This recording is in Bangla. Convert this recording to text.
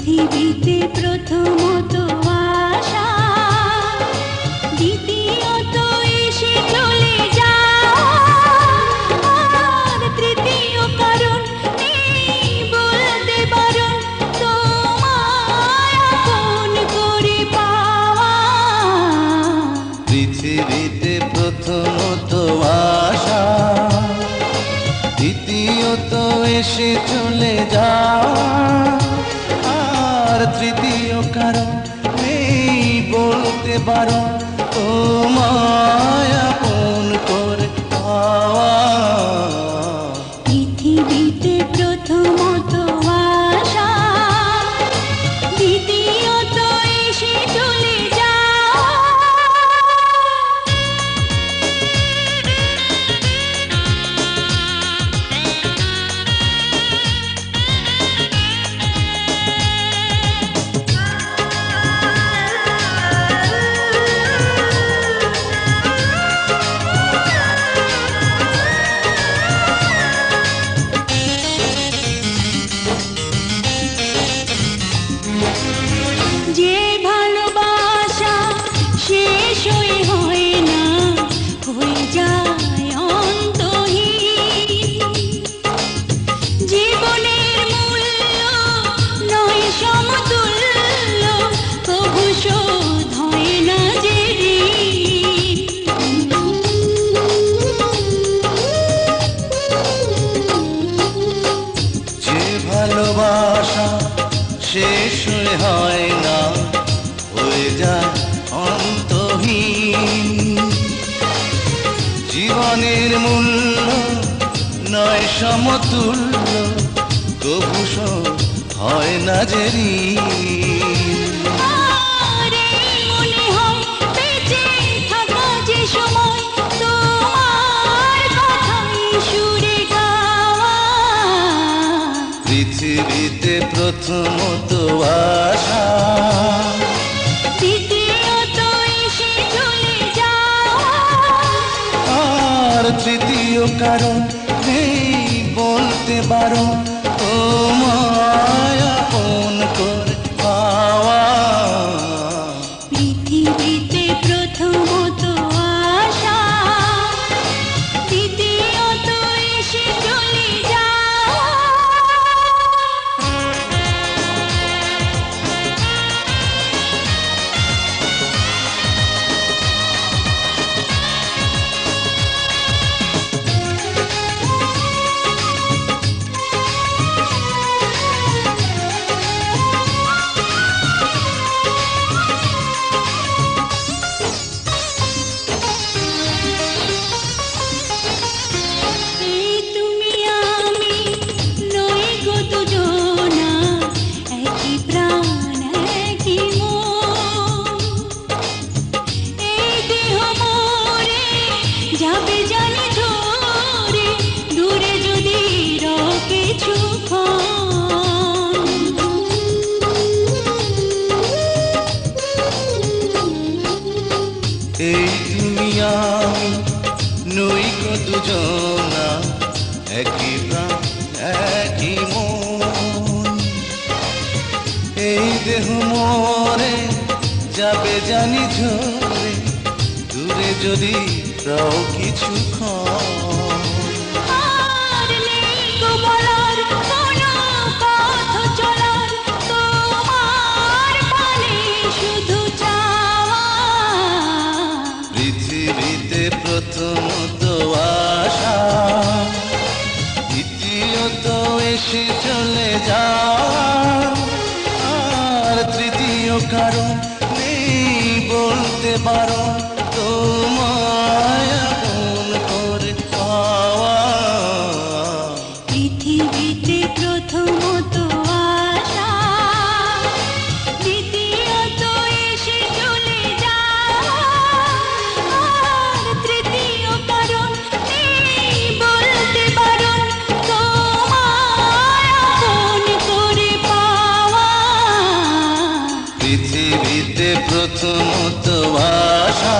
পৃথিবীতে প্রথমত আশা, দ্বিতীয়ত এসে চলে যাওয়া, আর তৃতীয় কারণ নেই বলতে বারণ তোমায় আপন করে পাওয়া। পৃথিবীতে প্রথমত আশা, দ্বিতীয়ত এসে চলে যাওয়া, আর তৃতীয় কারণ নেই বলতে বারণ তোমায় আপন করে পাওয়া। পৃথিবীতে প্রথমত আশা, দ্বিতীয়ত এসে চলে যাওয়া। যে ভালোবাসা শেষ হয়ে হয় না, হয়ে যায় অন্তহীন। জীবনের মূল্য নয় সমতুল্য, তবু শোধ হয় না যে ঋণ। যে ভালোবাসা শেষ হয় না, হয়ে যায় অন্তহীন। জীবনের মূল্য নয় সমতুল্য, তবু শোধ হয় না যে ঋণ। আর এই মনে হয় বেঁচে থাকা যে সময়, তোমার কথাই সুরে গাওয়া। পৃথিবীতে প্রথমত আশা, দ্বিতীয়ত এসে চলে যাওয়া, আর তৃতীয় কারণ নেই বলতে বারণ তোমায় আপন করে পাওয়া। পৃথিবীতে প্রথমত আশা, দ্বিতীয়ত এসে চলে যাওয়া। এই তুমি আমি নই গো দুজনা, একই প্রাণ একই মন। এই দেহ মরে যাবে জানি ঝরে, দূরে যদি রও কিছুক্ষণ। এই তুমি আমি নই গো দুজনা, একই প্রাণ একই মন। এই দেহ মরে যাবে জানি ঝরে, দূরে যদি রও কিছুক্ষণ। আর নেই গো বলার কোনো পথ চলার, তোমার পানে শুধু চাওয়া। পৃথিবীতে প্রথমত আশা, দ্বিতীয়ত এসে চলে যাওয়া, আর তৃতীয় কারণ নেই বলতে বারণ তোমায় আপন করে পাওয়া। পৃথিবীতে প্রথমত আশা, দ্বিতীয়ত এসে চলে যাওয়া, আর তৃতীয় কারণ নেই বলতে বারণ তোমায় আপন করে পাওয়া। পৃথিবীতে প্রথমত আশা,